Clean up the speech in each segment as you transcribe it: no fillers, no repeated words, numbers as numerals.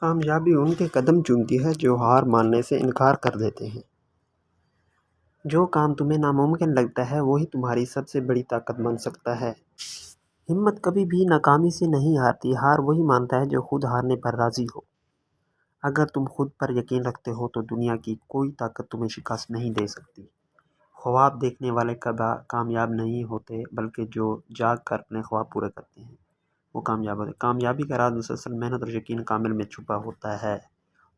کامیابی ان کے قدم چومتی ہے جو ہار ماننے سے انکار کر دیتے ہیں۔ جو کام تمہیں ناممکن لگتا ہے وہی تمہاری سب سے بڑی طاقت بن سکتا ہے۔ ہمت کبھی بھی ناکامی سے نہیں ہارتی، ہار وہی مانتا ہے جو خود ہارنے پر راضی ہو۔ اگر تم خود پر یقین رکھتے ہو تو دنیا کی کوئی طاقت تمہیں شکست نہیں دے سکتی۔ خواب دیکھنے والے کامیاب نہیں ہوتے، بلکہ جو جاگ کر اپنے خواب پورے کرتے ہیں وہ کامیاب ہوتے ہیں۔ کامیابی کا راز مسلسل محنت اور یقین کامل میں چھپا ہوتا ہے۔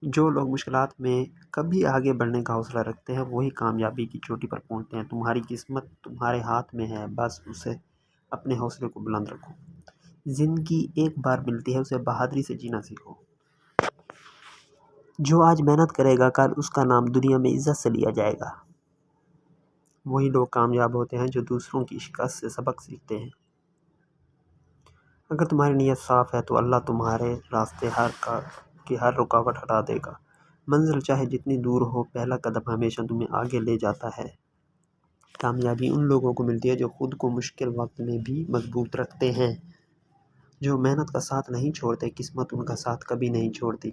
جو لوگ مشکلات میں کبھی آگے بڑھنے کا حوصلہ رکھتے ہیں وہی کامیابی کی چوٹی پر پہنچتے ہیں۔ تمہاری قسمت تمہارے ہاتھ میں ہے، بس اسے اپنے حوصلے کو بلند رکھو۔ زندگی ایک بار ملتی ہے، اسے بہادری سے جینا سیکھو۔ جو آج محنت کرے گا کل اس کا نام دنیا میں عزت سے لیا جائے گا۔ وہی لوگ کامیاب ہوتے ہیں جو دوسروں کی شکست سے سبق سیکھتے ہیں۔ اگر تمہاری نیت صاف ہے تو اللہ تمہارے راستے کی ہر رکاوٹ ہٹا دے گا۔ منزل چاہے جتنی دور ہو، پہلا قدم ہمیشہ تمہیں آگے لے جاتا ہے۔ کامیابی ان لوگوں کو ملتی ہے جو خود کو مشکل وقت میں بھی مضبوط رکھتے ہیں۔ جو محنت کا ساتھ نہیں چھوڑتے، قسمت ان کا ساتھ کبھی نہیں چھوڑتی۔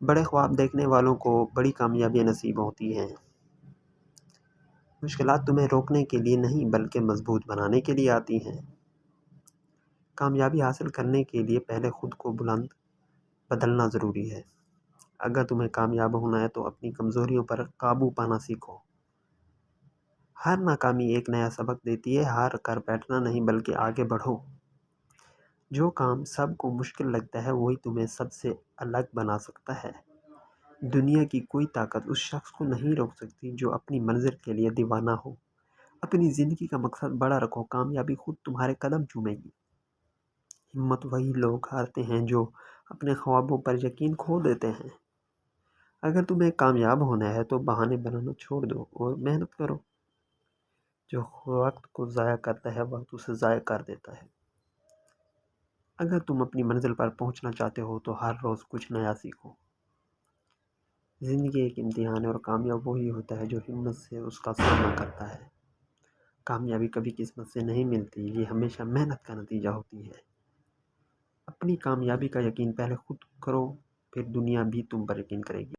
بڑے خواب دیکھنے والوں کو بڑی کامیابیاں نصیب ہوتی ہیں۔ مشکلات تمہیں روکنے کے لیے نہیں بلکہ مضبوط بنانے کے لیے آتی ہیں۔ کامیابی حاصل کرنے کے لیے پہلے خود کو بدلنا ضروری ہے۔ اگر تمہیں کامیاب ہونا ہے تو اپنی کمزوریوں پر قابو پانا سیکھو۔ ہر ناکامی ایک نیا سبق دیتی ہے، ہار کر بیٹھنا نہیں بلکہ آگے بڑھو۔ جو کام سب کو مشکل لگتا ہے وہی تمہیں سب سے الگ بنا سکتا ہے۔ دنیا کی کوئی طاقت اس شخص کو نہیں روک سکتی جو اپنی منزل کے لیے دیوانہ ہو۔ اپنی زندگی کا مقصد بڑا رکھو، کامیابی خود تمہارے قدم چومے گی۔ ہمت وہی لوگ ہارتے ہیں جو اپنے خوابوں پر یقین کھو دیتے ہیں۔ اگر تمہیں کامیاب ہونا ہے تو بہانے بنانا چھوڑ دو اور محنت کرو۔ جو وقت کو ضائع کرتا ہے وقت اسے ضائع کر دیتا ہے۔ اگر تم اپنی منزل پر پہنچنا چاہتے ہو تو ہر روز کچھ نیا سیکھو۔ زندگی ایک امتحان ہے اور کامیاب وہی ہوتا ہے جو ہمت سے اس کا سامنا کرتا ہے۔ کامیابی کبھی قسمت سے نہیں ملتی، یہ ہمیشہ محنت کا نتیجہ ہوتی ہے۔ اپنی کامیابی کا یقین پہلے خود کرو، پھر دنیا بھی تم پر یقین کرے گی۔